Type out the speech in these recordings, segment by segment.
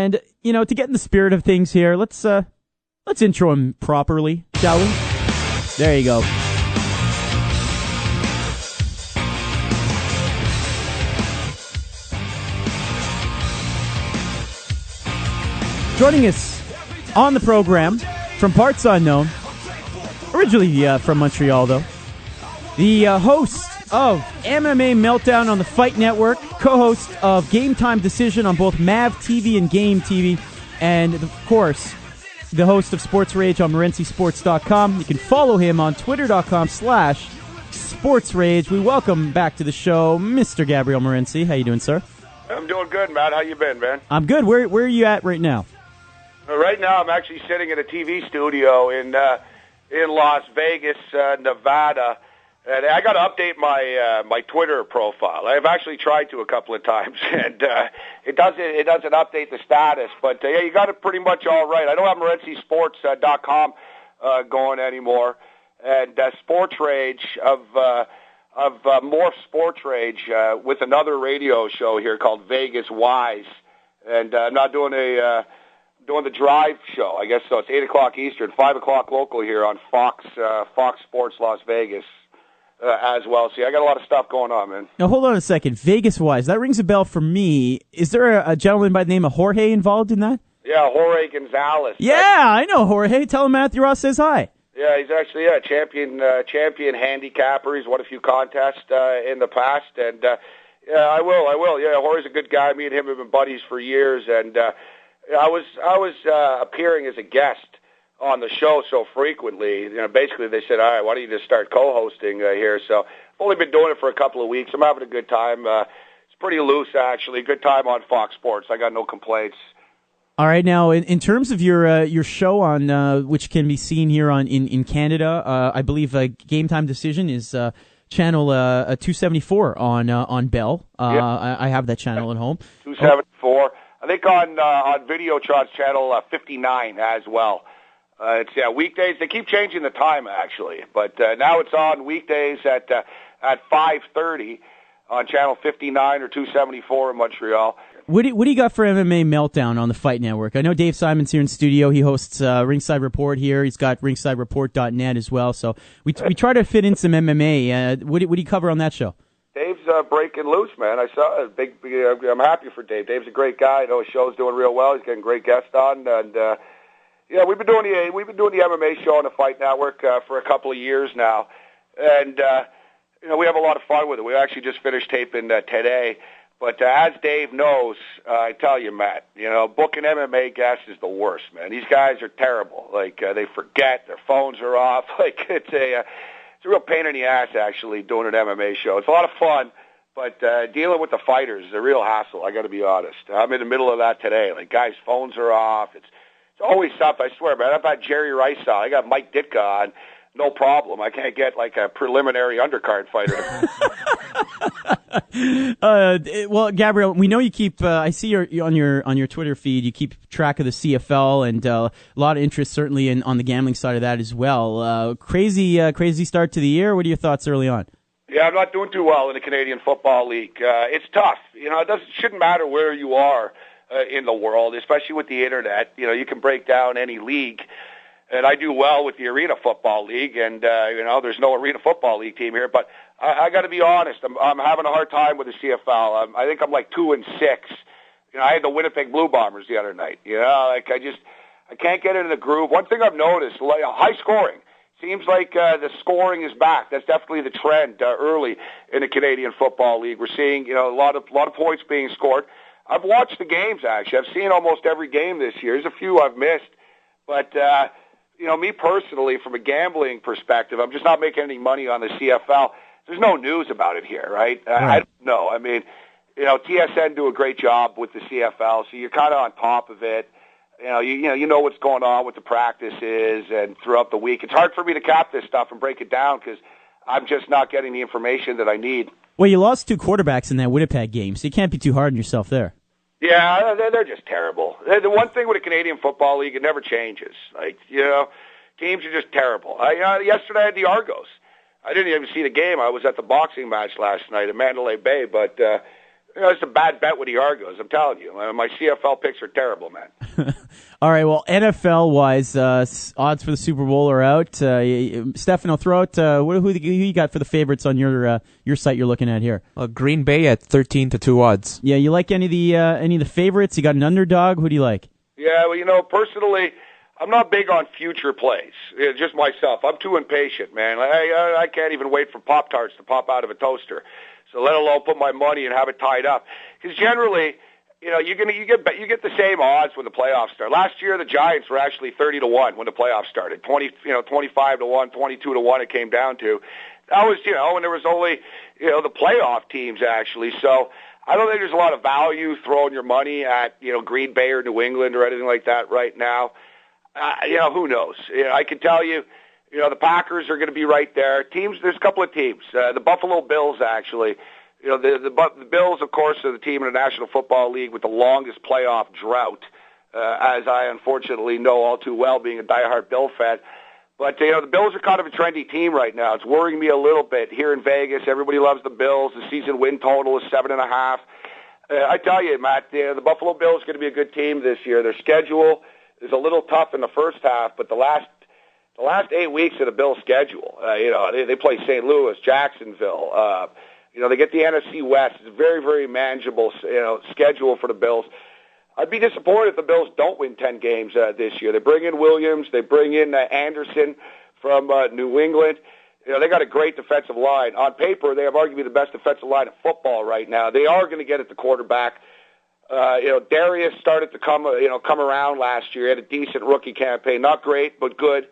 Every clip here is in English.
And, to get in the spirit of things here, let's intro him properly, shall we? There you go. Joining us on the program from parts unknown, originally from Montreal, though, the host of MMA Meltdown on the Fight Network, co-host of Game Time Decision on both MavTV and GameTV, and, of course, the host of Sports Rage on MorencySports.com. You can follow him on Twitter.com/SportsRage. We welcome back to the show Mr. Gabriel Morency. How you doing, sir? I'm doing good, Matt. How you been, man? I'm good. Where are you at right now? Right now, I'm actually sitting in a TV studio in Las Vegas, Nevada, and I got to update my Twitter profile. I've actually tried to a couple of times, and it doesn't update the status. But yeah, you got it pretty much all right. I don't have MorencySports.com going anymore, and Sports Rage of Morph Sports Rage with another radio show here called Vegas Wise, and I'm not doing doing the drive show, I guess so. It's 8 o'clock Eastern, 5 o'clock local here on Fox Sports Las Vegas as well. See, I got a lot of stuff going on, man. Now, hold on a second. Vegas-wise, that rings a bell for me. Is there a gentleman by the name of Jorge involved in that? Yeah, Jorge Gonzalez. Yeah, I know Jorge. Tell him Matthew Ross says hi. Yeah, he's actually a champion handicapper. He's won a few contests in the past, and yeah, I will. Yeah, Jorge's a good guy. Me and him have been buddies for years, and I was appearing as a guest on the show so frequently. Basically they said, all right, why don't you just start co-hosting here? So I've only been doing it for a couple of weeks. I'm having a good time. It's pretty loose, actually. Good time on Fox Sports. I got no complaints. All right, now in terms of your show on which can be seen here in Canada, I believe Game Time Decision is channel 274 on Bell. Yep. I have that channel at home. 274. I think on Videotron's channel 59 as well. It's weekdays. They keep changing the time actually, but now it's on weekdays at 5:30 on channel 59 or 274 in Montreal. What do you got for MMA Meltdown on the Fight Network? I know Dave Simon's here in studio. He hosts Ringside Report here. He's got ringsidereport.net as well. So we try to fit in some MMA. What do you cover on that show? Dave's breaking loose, man. I saw it. I'm happy for Dave. Dave's a great guy. I know his show's doing real well. He's getting great guests on, and yeah, we've been doing the MMA show on the Fight Network for a couple of years now, and we have a lot of fun with it. We actually just finished taping today. But as Dave knows, I tell you, Matt, booking MMA guests is the worst, man. These guys are terrible. Like they forget, their phones are off. Like it's a real pain in the ass, actually, doing an MMA show. It's a lot of fun, but dealing with the fighters is a real hassle, I got to be honest. I'm in the middle of that today. Like, guys' phones are off. It's always something, I swear, man. I've had Jerry Rice on. I got Mike Ditka on. No problem. I can't get, like, a preliminary undercard fighter. Well, Gabriel, we know you keep. I see on your Twitter feed, you keep track of the CFL, and a lot of interest certainly on the gambling side of that as well. Crazy start to the year. What are your thoughts early on? Yeah, I'm not doing too well in the Canadian Football League. It's tough. It shouldn't matter where you are in the world, especially with the internet. You can break down any league. And I do well with the Arena Football League, and there's no Arena Football League team here. But I got to be honest, I'm having a hard time with the CFL. I think I'm like 2-6. I had the Winnipeg Blue Bombers the other night. I can't get into the groove. One thing I've noticed, high scoring. Seems like the scoring is back. That's definitely the trend early in the Canadian Football League. We're seeing a lot of points being scored. I've watched the games actually. I've seen almost every game this year. There's a few I've missed, but. Me personally, from a gambling perspective, I'm just not making any money on the CFL. There's no news about it here, right? I don't know. I mean, TSN do a great job with the CFL, so you're kind of on top of it. You know what's going on with the practices and throughout the week. It's hard for me to cap this stuff and break it down because I'm just not getting the information that I need. Well, you lost 2 quarterbacks in that Winnipeg game, so you can't be too hard on yourself there. Yeah, they're just terrible. The one thing with the Canadian Football League, it never changes. Like, teams are just terrible. Yesterday I had the Argos. I didn't even see the game. I was at the boxing match last night at Mandalay Bay, but It's a bad bet with the Argos, I'm telling you. My CFL picks are terrible, man. All right, well, NFL-wise, odds for the Super Bowl are out. Stefano, throw out who you got for the favorites on your site you're looking at here. Green Bay at 13-2 odds. Yeah, you like any of the favorites? You got an underdog? Who do you like? Yeah, well, personally, I'm not big on future plays. Just myself. I'm too impatient, man. I can't even wait for Pop-Tarts to pop out of a toaster. So let alone put my money and have it tied up. Because generally, you get the same odds when the playoffs start. Last year, the Giants were actually 30-1 when the playoffs started. 25-1, 22-1. It came down to. That was, when there was only, the playoff teams actually. So I don't think there's a lot of value throwing your money at, Green Bay or New England or anything like that right now. Who knows? I can tell you. The Packers are going to be right there. There's a couple of teams. The Buffalo Bills, actually. The Bills, of course, are the team in the National Football League with the longest playoff drought, as I unfortunately know all too well, being a diehard Bill fan. But, the Bills are kind of a trendy team right now. It's worrying me a little bit. Here in Vegas, everybody loves the Bills. The season win total is 7.5. I tell you, Matt, the Buffalo Bills are going to be a good team this year. Their schedule is a little tough in the first half, but the last 8 weeks of the Bills' schedule, they play St. Louis, Jacksonville. They get the NFC West. It's a very, very manageable, schedule for the Bills. I'd be disappointed if the Bills don't win 10 games this year. They bring in Williams. They bring in Anderson from New England. They got a great defensive line. On paper, they have arguably the best defensive line in football right now. They are going to get at the quarterback. Darius started to come around last year. He had a decent rookie campaign. Not great, but good.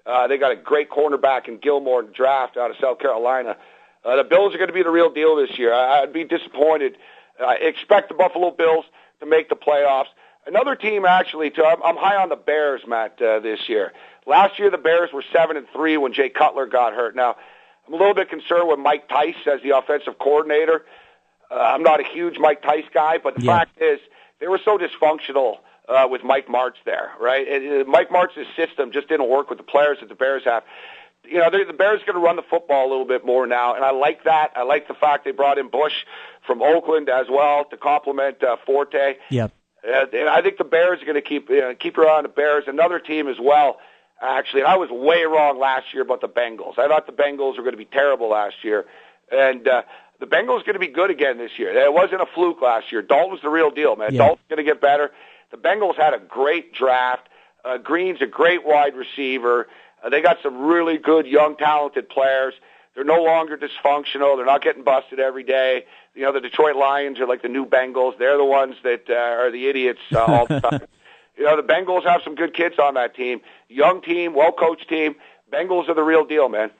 They got a great cornerback in Gilmore in the draft out of South Carolina. The Bills are going to be the real deal this year. I'd be disappointed. I expect the Buffalo Bills to make the playoffs. Another team, actually, too. I'm high on the Bears, Matt, this year. Last year, the Bears were 7-3 when Jay Cutler got hurt. Now, I'm a little bit concerned with Mike Tice as the offensive coordinator. I'm not a huge Mike Tice guy, but the fact is they were so dysfunctional with Mike Martz there, right? Mike Martz's system just didn't work with the players that the Bears have. The Bears are going to run the football a little bit more now, and I like that. I like the fact they brought in Bush from Oakland as well to complement Forte. Yep. And I think the Bears are going to keep your eye on the Bears. Another team as well, actually. And I was way wrong last year about the Bengals. I thought the Bengals were going to be terrible last year, and the Bengals are going to be good again this year. It wasn't a fluke last year. Dalton's the real deal, man. Yeah. Dalton's going to get better. The Bengals had a great draft. Green's a great wide receiver. They got some really good, young, talented players. They're no longer dysfunctional. They're not getting busted every day. The Detroit Lions are like the new Bengals. They're the ones that are the idiots all the time. The Bengals have some good kids on that team. Young team, well-coached team. Bengals are the real deal, man.